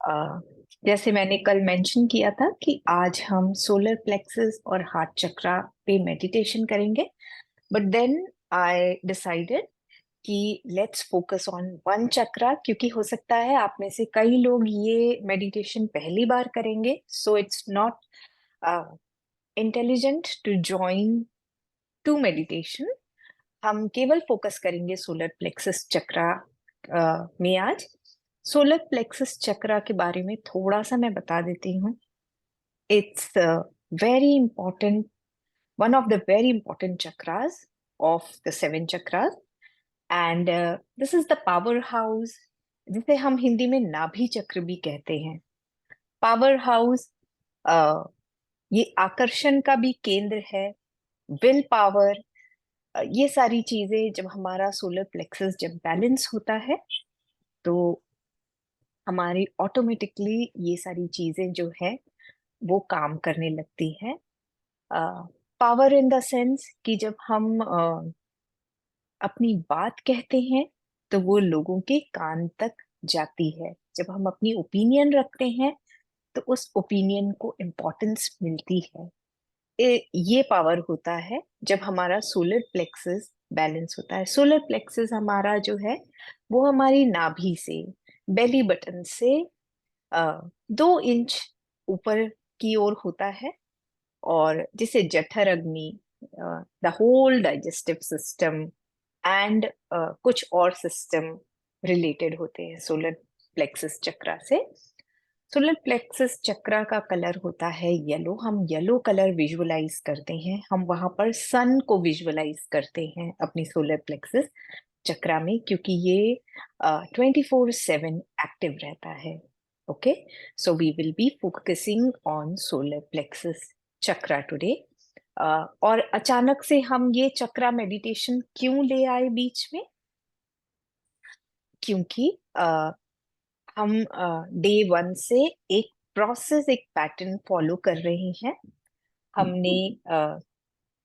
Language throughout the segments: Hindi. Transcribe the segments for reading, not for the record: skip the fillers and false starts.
अ, जैसे मैंने कल मेंशन किया था कि आज हम सोलर प्लेक्सस और हार्ट चक्रा पे मेडिटेशन करेंगे। बट देन आई डिसाइडेड कि लेट्स फोकस ऑन वन चक्रा, क्योंकि हो सकता है आप में से कई लोग ये मेडिटेशन पहली बार करेंगे, so it's not intelligent to join to meditation. हम केवल फोकस करेंगे सोलर प्लेक्सस चक्रा में आज। सोलर प्लेक्सस चक्रा के बारे में थोड़ा सा मैं बता देती हूँ। It's very important, one of the very important chakras of the seven chakras. And this is the power house, जिसे हम हिंदी में नाभि चक्र भी कहते हैं। पावर हाउस ये आकर्षण का भी केंद्र है, विल पावर। ये सारी चीजें जब हमारा सोलर प्लेक्सस जब बैलेंस होता है तो हमारी ऑटोमेटिकली ये सारी चीजें जो है वो काम करने लगती हैं। पावर इन द सेंस कि जब हम अपनी बात कहते हैं तो वो लोगों के कान तक जाती है। जब हम अपनी ओपिनियन रखते हैं तो उस ओपिनियन को इम्पोर्टेंस मिलती है। ये पावर होता है जब हमारा सोलर प्लेक्सस बैलेंस होता है। सोलर प्लेक्सस हमारा जो है वो हमारी नाभि से, बेली बटन से 2 इंच ऊपर की ओर होता है, और जिसे जठर अग्नि, the whole digestive system and कुछ और सिस्टम रिलेटेड होते हैं सोलर प्लेक्सस चक्रा से। सोलर प्लेक्सस चक्रा का कलर होता है येलो। हम येलो कलर विजुअलाइज करते हैं, हम वहां पर सन को विजुअलाइज करते हैं अपनी सोलर प्लेक्सस चक्रा में, क्योंकि ये 24/7 एक्टिव रहता है। Okay, so we will be focusing on solar plexus chakra today. और अचानक से हम ये चक्रा मेडिटेशन क्यों ले आए बीच में? क्योंकि हम डे 1 से एक प्रोसेस, एक पैटर्न फॉलो कर रहे हैं। हमने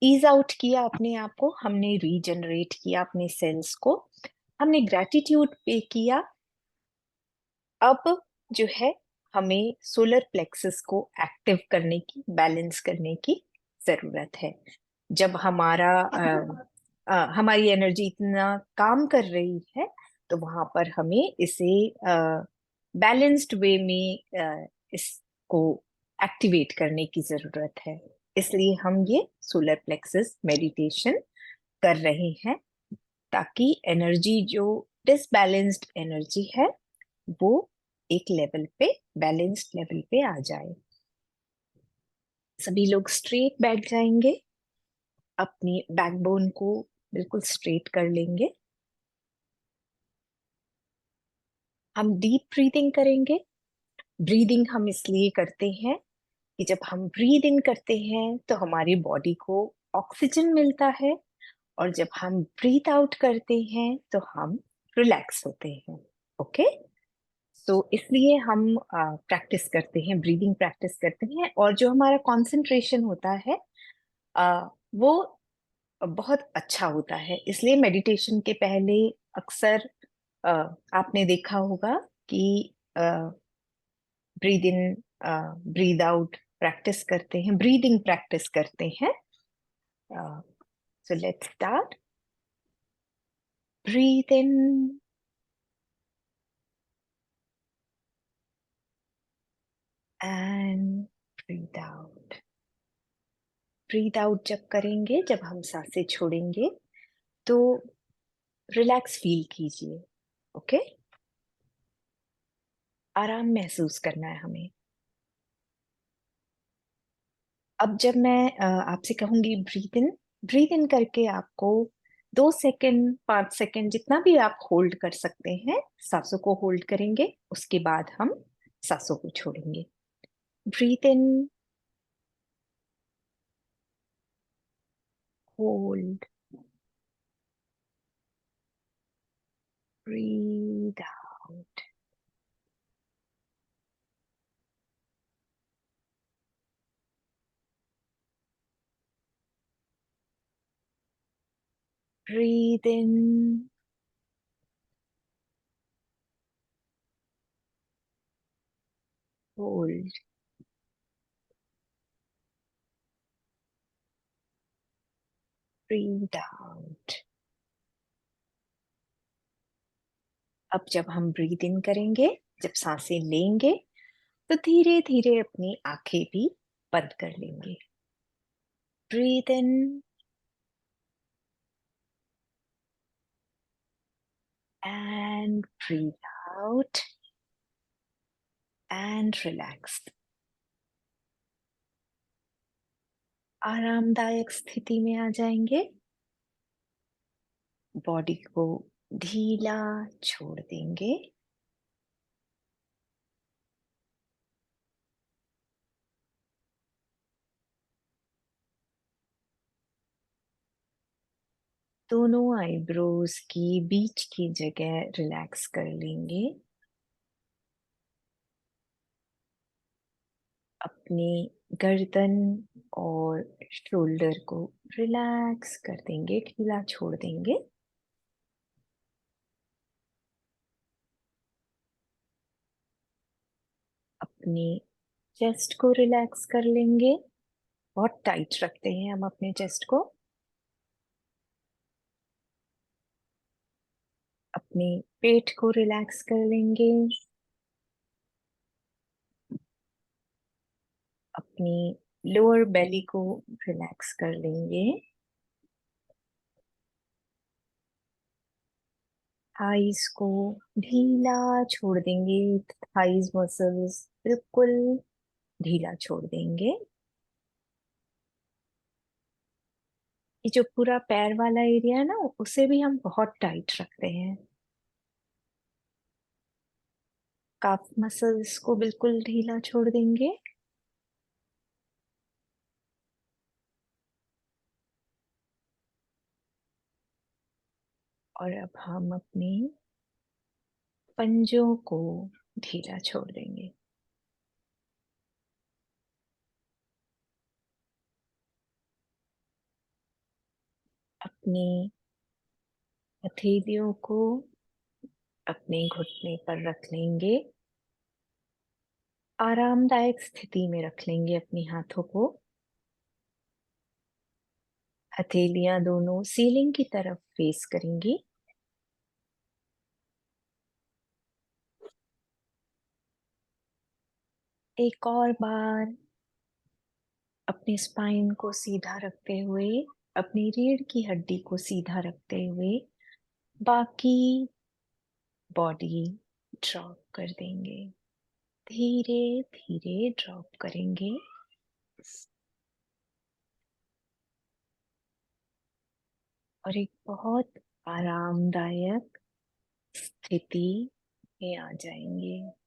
ईज आउट किया अपने आप को, हमने रीजनरेट किया अपने सेल्स को, हमने ग्रेटिट्यूड पे किया। अब जो है हमें सोलर प्लेक्सस को एक्टिव करने की, बैलेंस करने की जरूरत है। जब हमारी एनर्जी इतना काम कर रही है तो वहां पर हमें इसे बैलेंस्ड वे में इसको एक्टिवेट करने की जरूरत है। इसलिए हम ये सोलर प्लेक्सस मेडिटेशन कर रहे हैं, ताकि एनर्जी जो डिसबैलेंस्ड एनर्जी है वो एक लेवल पे, बैलेंस्ड लेवल पे आ जाए। सभी लोग स्ट्रेट बैठ जाएंगे, अपनी बैकबोन को बिल्कुल स्ट्रेट कर लेंगे। हम डीप ब्रीदिंग करेंगे। ब्रीदिंग हम इसलिए करते हैं कि जब हम ब्रीद इन करते हैं तो हमारी बॉडी को ऑक्सीजन मिलता है, और जब हम ब्रीथ आउट करते हैं तो हम रिलैक्स होते हैं। ओके, तो इसलिए हम प्रैक्टिस करते हैं, ब्रीदिंग प्रैक्टिस करते हैं, और जो हमारा कंसंट्रेशन होता है वो बहुत अच्छा होता है। इसलिए मेडिटेशन के पहले अक्सर अ, आपने देखा होगा कि breathe in breathe out practice करते हैं, ब्रीदिंग प्रैक्टिस करते हैं। So let's start. Breathe in and breathe out. Breathe out जब करेंगे, जब हम सांसें छोड़ेंगे तो रिलैक्स फील कीजिए। ओके, आराम महसूस करना है हमें। अब जब मैं आपसे कहूंगी ब्रीद इन करके आपको 2 सेकंड, 5 सेकंड, जितना भी आप होल्ड कर सकते हैं, सांसों को होल्ड करेंगे। उसके बाद हम सांसों को छोड़ेंगे। Breathe in, hold, breathe out. Breathe in, hold, breathe out. अब जब हम ब्रीथ इन करेंगे, जब सांसें लेंगे, तो धीरे धीरे अपनी आंखें भी बंद कर लेंगे। Breathe in and breathe out and relax. आरामदायक स्थिति में आ जाएंगे, बॉडी को ढीला छोड़ देंगे। दोनों आईब्रोज की बीच की जगह रिलैक्स कर लेंगे। अपनी गर्दन और शोल्डर को रिलैक्स कर देंगे, ढीला छोड़ देंगे। अपनी चेस्ट को रिलैक्स कर लेंगे। बहुत टाइट रखते हैं हम अपने चेस्ट को। अपने पेट को रिलैक्स कर लेंगे। अपनी लोअर बेली को रिलैक्स कर लेंगे। थाइस को ढीला छोड़ देंगे। थाइस मसल्स बिल्कुल ढीला छोड़ देंगे। ये जो पूरा पैर वाला एरिया है ना, उसे भी हम बहुत टाइट रखते हैं। काफ मसल्स को बिल्कुल ढीला छोड़ देंगे। और अब हम अपने पंजों को ढीला छोड़ देंगे। अपनी हथेलियों को अपने घुटने पर रख लेंगे। आरामदायक स्थिति में रख लेंगे अपने हाथों को। हथेलियां दोनों सीलिंग की तरफ फेस करेंगी। एक और बार अपने स्पाइन को सीधा रखते हुए, अपनी रीढ़ की हड्डी को सीधा रखते हुए, बाकी बॉडी ड्रॉप कर देंगे। धीरे धीरे ड्रॉप करेंगे। और एक बहुत आरामदायक स्थिति में आ जाएंगे।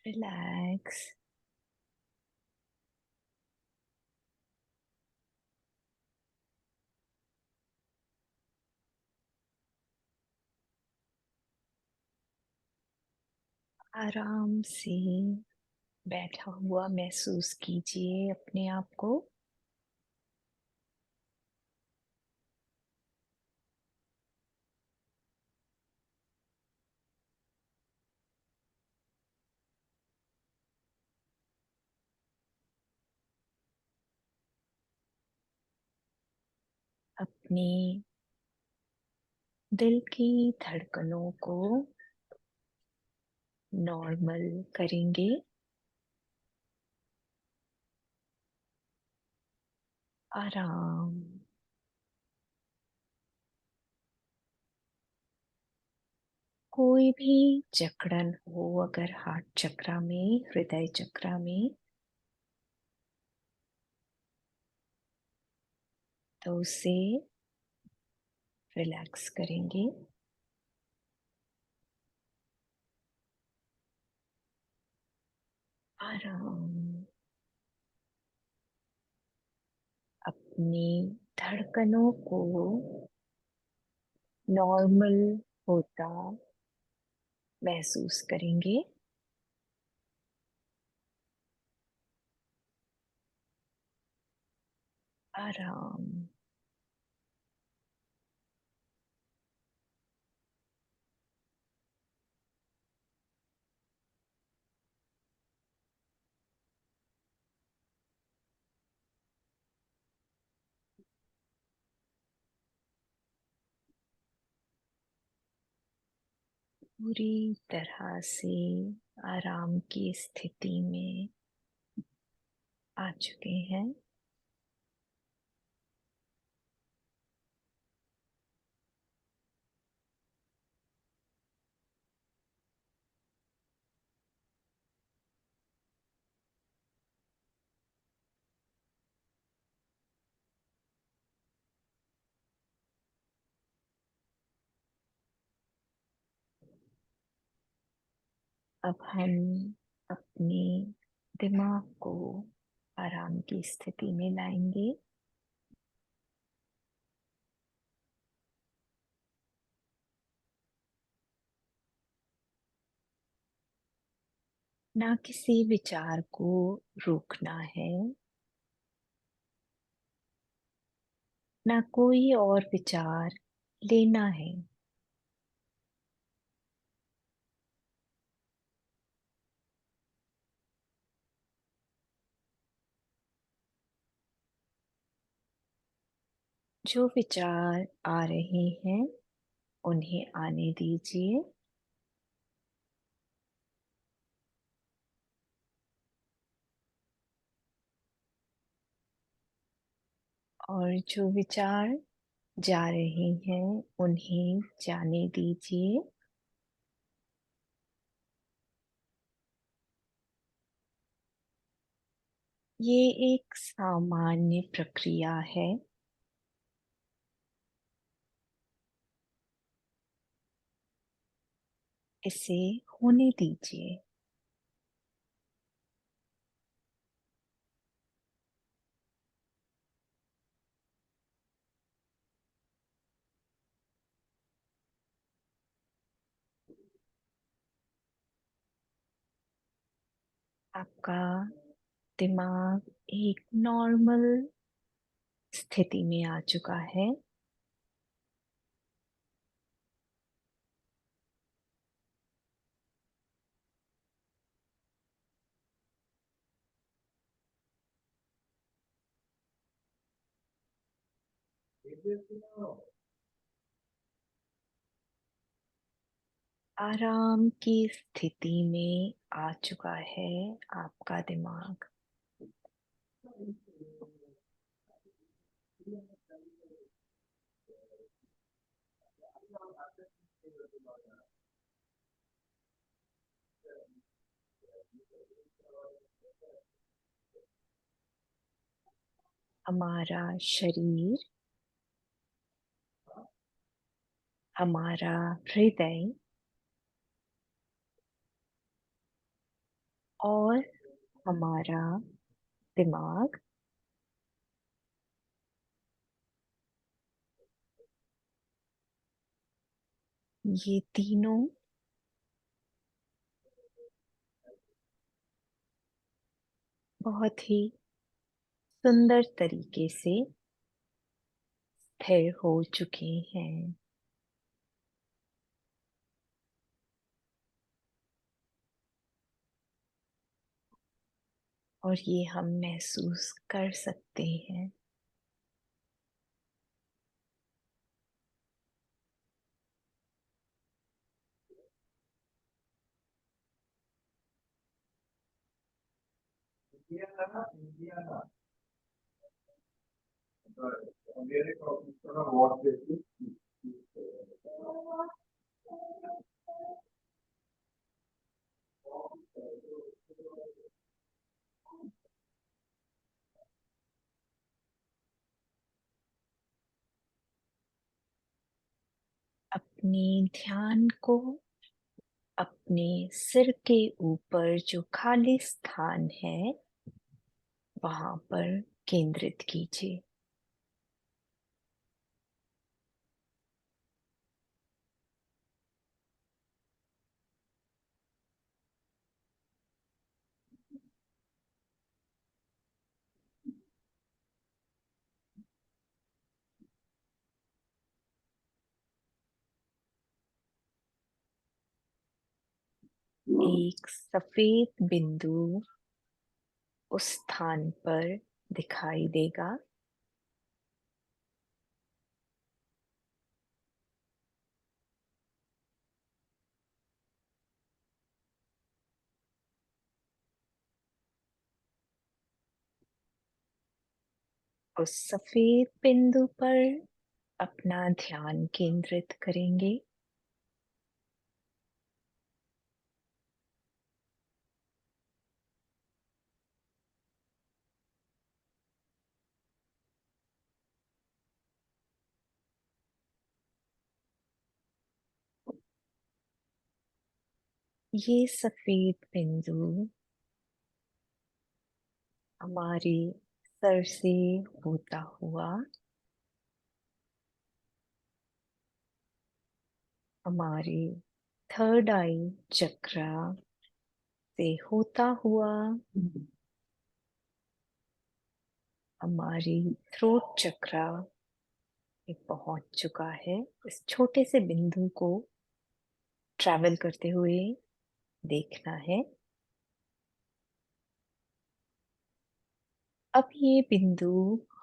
रिलैक्स। आराम से बैठा हुआ महसूस कीजिए अपने आप को। अपनी दिल की धड़कनों को नॉर्मल करेंगे। आराम। कोई भी जकड़न हो अगर हार्ट चक्रा में, हृदय चक्रा में, तो उसे रिलैक्स करेंगे। आराम। अपनी धड़कनों को नॉर्मल होता महसूस करेंगे। आराम। पूरी तरह से आराम की स्थिति में आ चुके हैं। अब हम अपने दिमाग को आराम की स्थिति में लाएंगे। ना किसी विचार को रोकना है, ना कोई और विचार लेना है। जो विचार आ रहे हैं उन्हें आने दीजिए। और जो विचार जा रहे हैं उन्हें जाने दीजिए। ये एक सामान्य प्रक्रिया है। इसे होने दीजिए। आपका दिमाग एक नॉर्मल स्थिति में आ चुका है। आराम की स्थिति में आ चुका है आपका दिमाग। हमारा शरीर, हमारा हृदय और हमारा दिमाग, ये तीनों बहुत ही सुंदर तरीके से स्थिर हो चुके हैं। और ये हम महसूस कर सकते हैं। अपने ध्यान को अपने सिर के ऊपर जो खाली स्थान है वहां पर केंद्रित कीजिए। एक सफेद बिंदु उस स्थान पर दिखाई देगा। उस सफेद बिंदु पर अपना ध्यान केंद्रित करेंगे। ये सफेद बिंदु हमारे सर से होता हुआ हमारे थर्ड आई चक्रा से होता हुआ हमारी थ्रोट चक्रा पे पहुंच चुका है। इस छोटे से बिंदु को ट्रैवल करते हुए देखना है। अब ये बिंदु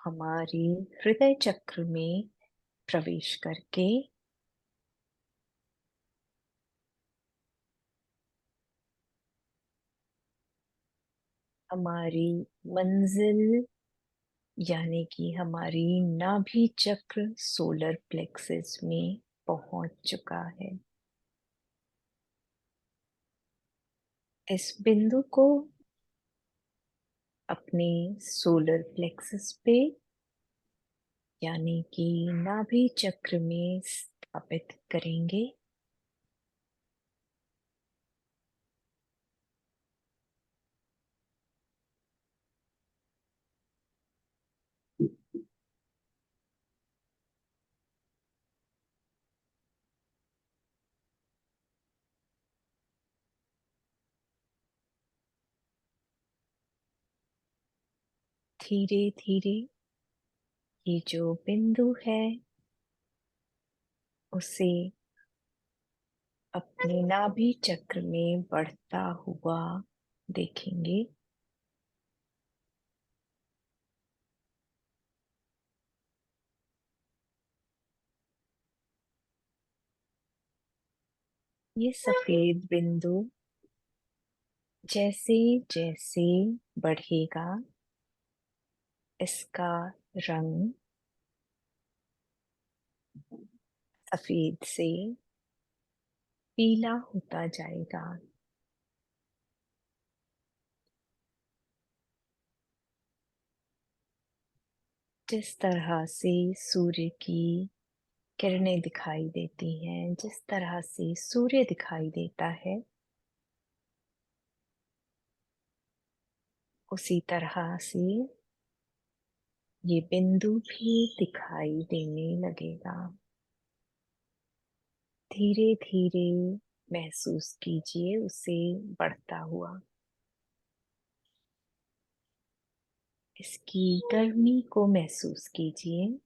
हमारी हृदय चक्र में प्रवेश करके हमारी मंजिल यानी कि हमारी नाभि चक्र सोलर प्लेक्सस में पहुंच चुका है। इस बिंदु को अपने सोलर प्लेक्सस पे यानी कि नाभि चक्र में स्थापित करेंगे। धीरे धीरे ये जो बिंदु है उसे अपने नाभि चक्र में बढ़ता हुआ देखेंगे। ये सफेद बिंदु जैसे जैसे बढ़ेगा इसका रंग सफेद से पीला होता जाएगा। जिस तरह से सूर्य की किरणें दिखाई देती हैं, जिस तरह से सूर्य दिखाई देता है, उसी तरह से ये बिंदु भी दिखाई देने लगेगा। धीरे धीरे महसूस कीजिए उसे बढ़ता हुआ। इसकी गर्मी को महसूस कीजिए।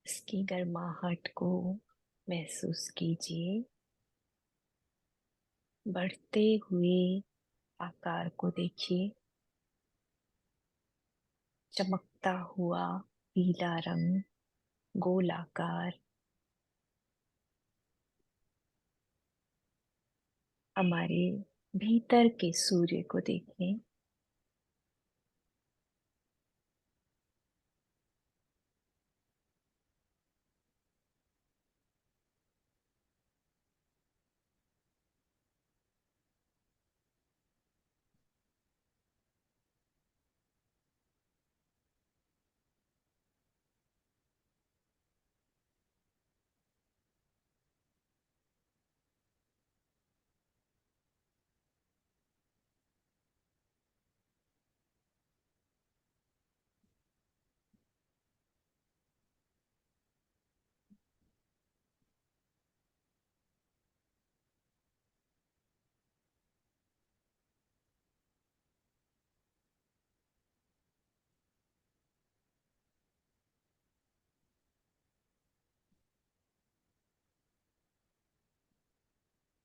इसकी गर्माहट को महसूस कीजिए। बढ़ते हुए आकार को देखिए। चमकता हुआ पीला रंग, गोलाकार, हमारे भीतर के सूर्य को देखें।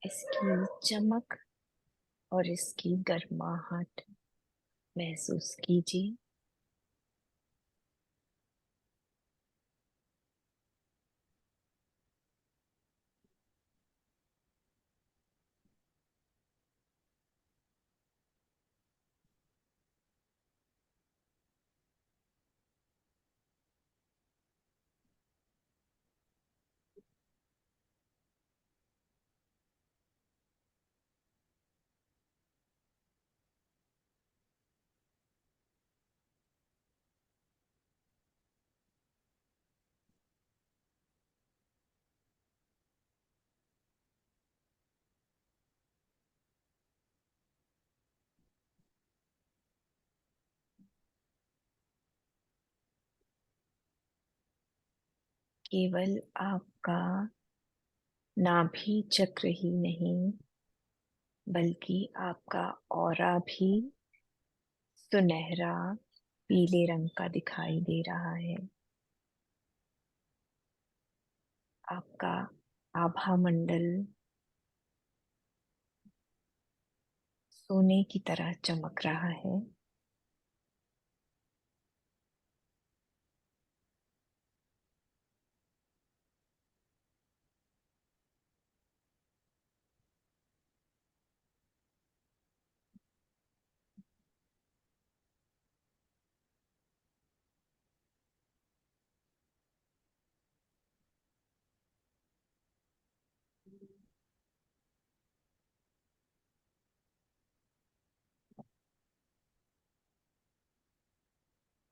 इसकी चमक और इसकी गर्माहट महसूस कीजिए। केवल आपका नाभि चक्र ही नहीं, बल्कि आपका ऑरा भी सुनहरा पीले रंग का दिखाई दे रहा है। आपका आभा मंडल सोने की तरह चमक रहा है।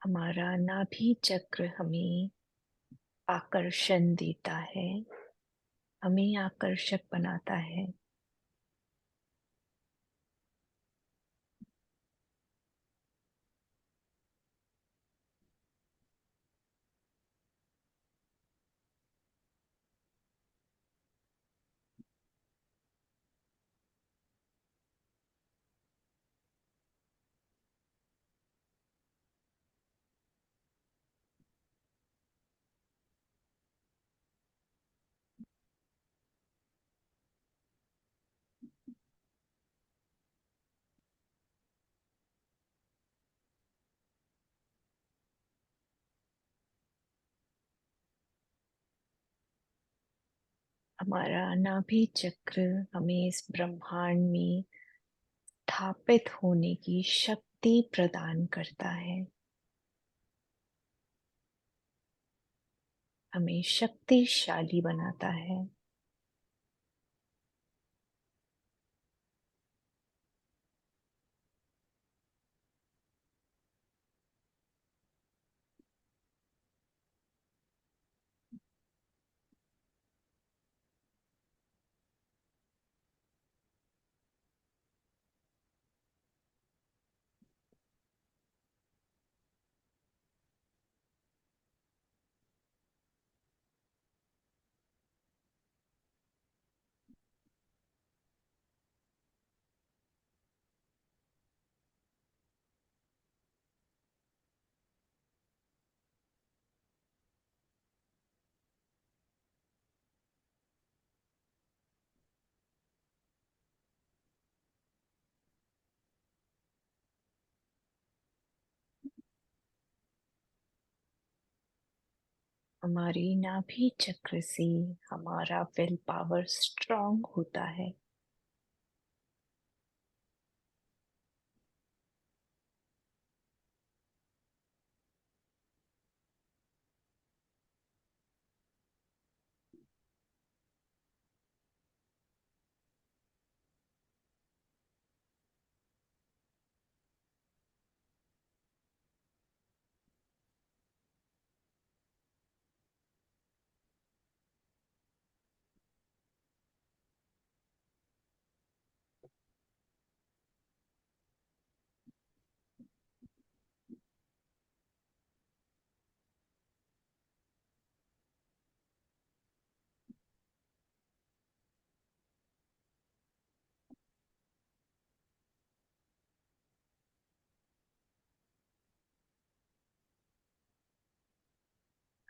हमारा नाभि चक्र हमें आकर्षण देता है, हमें आकर्षक बनाता है। हमारा नाभि चक्र हमें इस ब्रह्मांड में स्थापित होने की शक्ति प्रदान करता है, हमें शक्तिशाली बनाता है। हमारी नाभि चक्र से हमारा विल पावर स्ट्रांग होता है।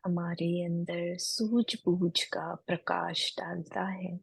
हमारे अंदर सूझबूझ का प्रकाश डालता है।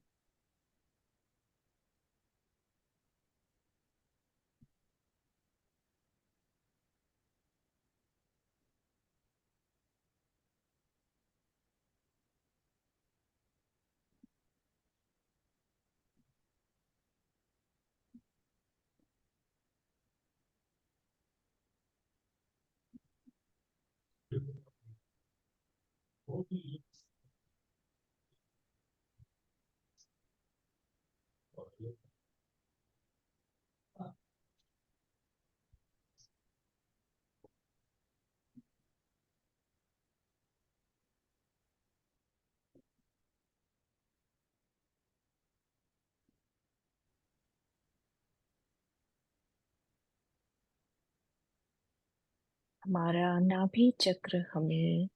हमारा नाभि चक्र हमें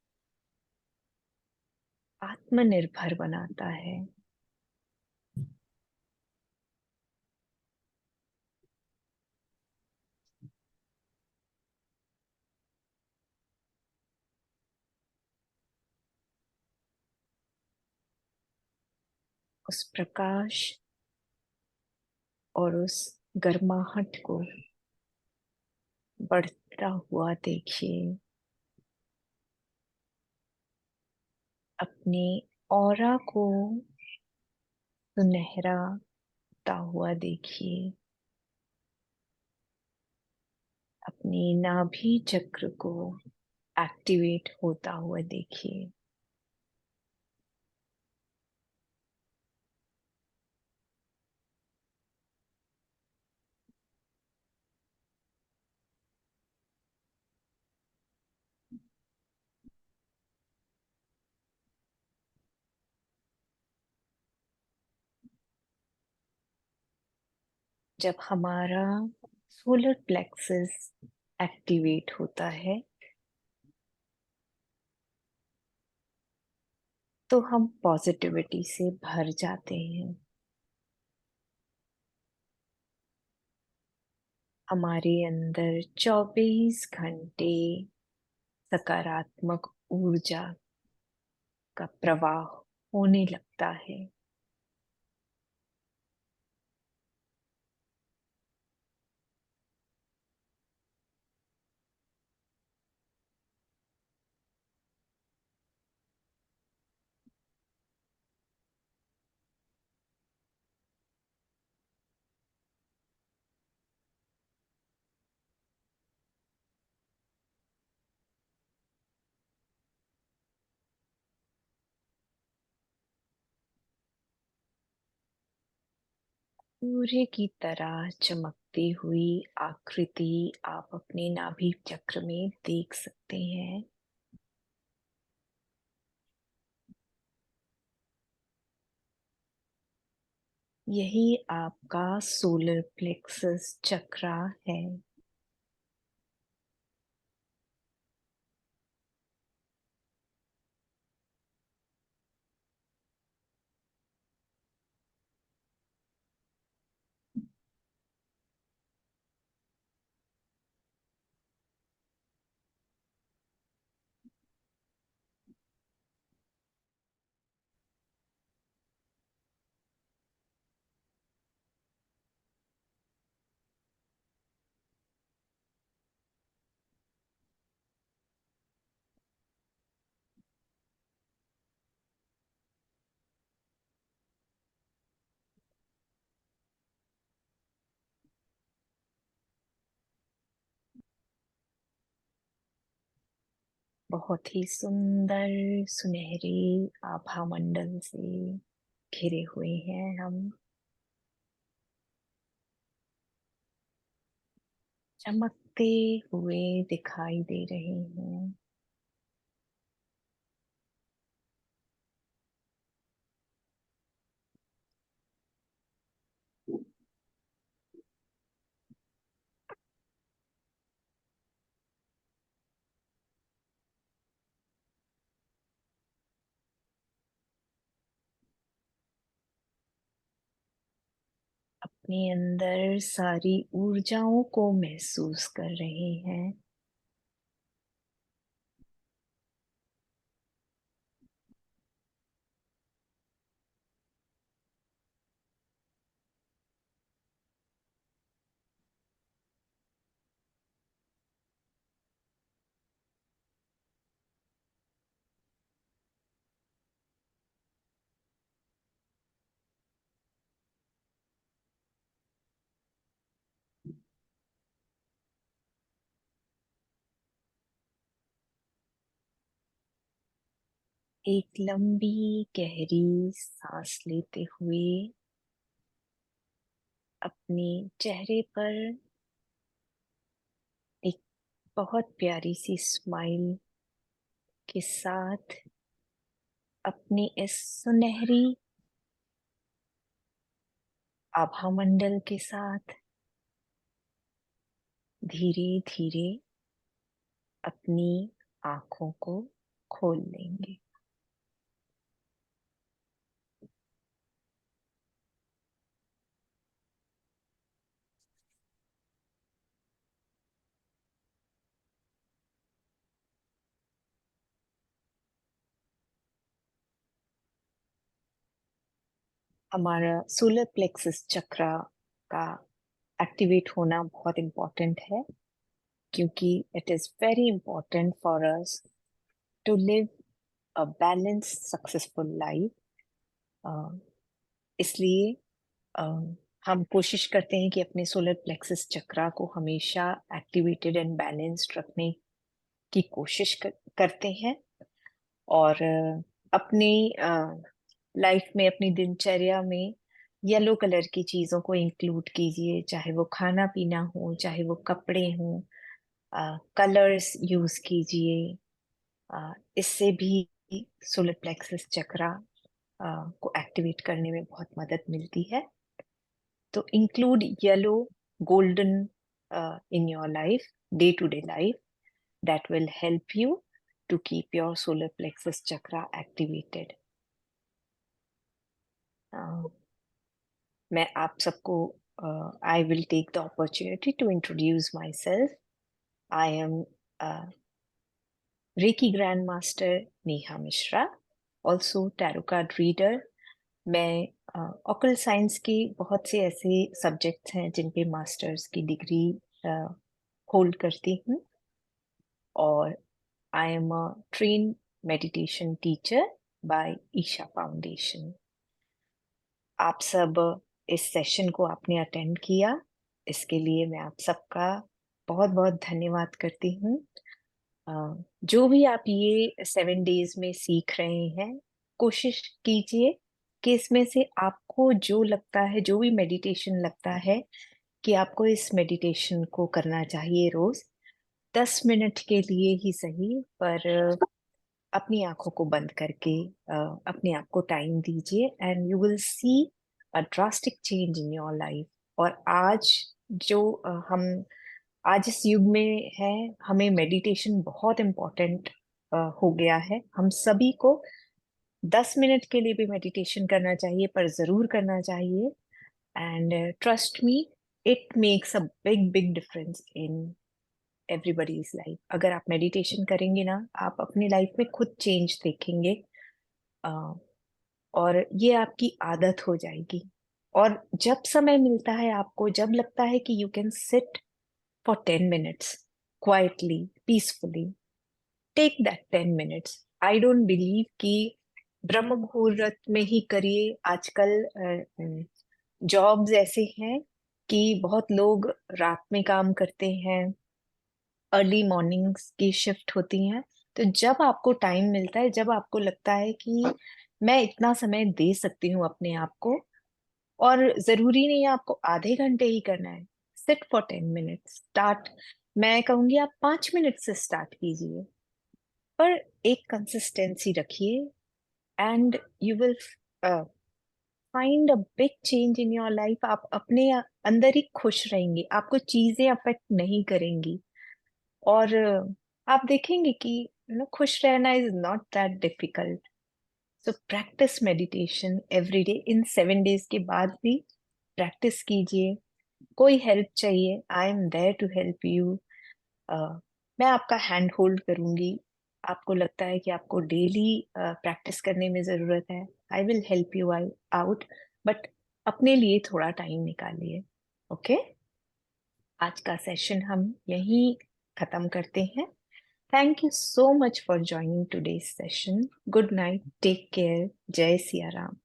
आत्मनिर्भर बनाता है। उस प्रकाश और उस गर्माहट को बढ़ता हुआ देखिए। अपने ऑरा को सुनहराता हुआ देखिए। अपने नाभि चक्र को एक्टिवेट होता हुआ देखिए। जब हमारा सोलर प्लेक्सस एक्टिवेट होता है तो हम पॉजिटिविटी से भर जाते हैं। हमारे अंदर 24 घंटे सकारात्मक ऊर्जा का प्रवाह होने लगता है। सूर्य की तरह चमकती हुई आकृति आप अपने नाभि चक्र में देख सकते हैं। यही आपका सोलर प्लेक्सस चक्रा है। बहुत ही सुंदर सुनहरी आभा मंडल से घिरे हुए हैं हम। चमकते हुए दिखाई दे रहे हैं। अपने अंदर सारी ऊर्जाओं को महसूस कर रहे हैं। एक लंबी गहरी सांस लेते हुए अपने चेहरे पर एक बहुत प्यारी सी स्माइल के साथ अपनी इस सुनहरी आभा मंडल के साथ धीरे धीरे अपनी आंखों को खोल लेंगे। हमारा सोलर प्लेक्सस चक्रा का एक्टिवेट होना बहुत इम्पोर्टेंट है, क्योंकि it is very important for us to live a balanced successful life. इसलिए अ, हम कोशिश करते हैं कि अपने सोलर प्लेक्सस चक्रा को हमेशा एक्टिवेटेड एंड बैलेंस्ड रखने की कोशिश करते हैं। और अपनी लाइफ में, अपनी दिनचर्या में येलो कलर की चीजों को इंक्लूड कीजिए, चाहे वो खाना पीना हो, चाहे वो कपड़े हों। कलर्स यूज कीजिए। इससे भी सोलर प्लेक्सस चक्रा को एक्टिवेट करने में बहुत मदद मिलती है। तो include yellow, golden in your life, day to day life, that will help you to keep your solar plexus chakra activated. मैं आप सबको I will take the opportunity to introduce myself. I am Reiki Grandmaster Neha Mishra, also tarot card reader. मैं ऑकल्ट साइंस के बहुत से ऐसे सब्जेक्ट्स हैं जिन पे मास्टर्स की डिग्री होल्ड करती हूँ, और I am a train meditation teacher by Isha Foundation. आप सब इस सेशन को आपने अटेंड किया, इसके लिए मैं आप सबका बहुत बहुत धन्यवाद करती हूँ। जो भी आप ये 7 डेज में सीख रहे हैं, कोशिश कीजिए कि इसमें से आपको जो लगता है, जो भी मेडिटेशन लगता है कि आपको इस मेडिटेशन को करना चाहिए रोज 10 मिनट के लिए ही सही, पर अपनी आंखों को बंद करके अपने आप को टाइम दीजिए, and you will see a drastic change in your life. और आज जो हम आज इस युग में है, हमें मेडिटेशन बहुत इम्पोर्टेंट हो गया है। हम सभी को 10 मिनट के लिए भी मेडिटेशन करना चाहिए, पर जरूर करना चाहिए। And trust me, it makes a big big difference in everybody's life. अगर आप मेडिटेशन करेंगे ना, आप अपनी लाइफ में खुद चेंज देखेंगे, अ, और ये आपकी आदत हो जाएगी। और जब समय मिलता है आपको, जब लगता है कि you can sit for 10 minutes quietly, peacefully, take that 10 minutes. I don't believe कि ब्रह्म मुहूर्त में ही करिए। आजकल जॉब्स ऐसे हैं कि बहुत लोग रात में काम करते हैं, अर्ली मॉर्निंग्स की शिफ्ट होती हैं। तो जब आपको टाइम मिलता है, जब आपको लगता है कि मैं इतना समय दे सकती हूँ अपने आप को, और जरूरी नहीं है आपको आधे घंटे ही करना है, सिट फॉर 10 मिनट्स स्टार्ट। मैं कहूंगी आप 5 मिनट से स्टार्ट कीजिए, पर एक कंसिस्टेंसी रखिए, and you will find a big change in your life. आप अपने अंदर ही खुश रहेंगे, आपको चीजें अफेक्ट नहीं करेंगी, और आप देखेंगे कि खुश रहना is not that difficult. So practice meditation every day. इन 7 डेज के बाद भी प्रैक्टिस कीजिए। कोई हेल्प चाहिए, I am there to help you. मैं आपका हैंड होल्ड करूंगी। आपको लगता है कि आपको डेली प्रैक्टिस करने में जरूरत है, I will help you out, but अपने लिए थोड़ा टाइम निकालिए। ओके, आज का सेशन हम यहीं खत्म करते हैं। Thank you so much for joining today's session. Good night, take care, जय सिया राम।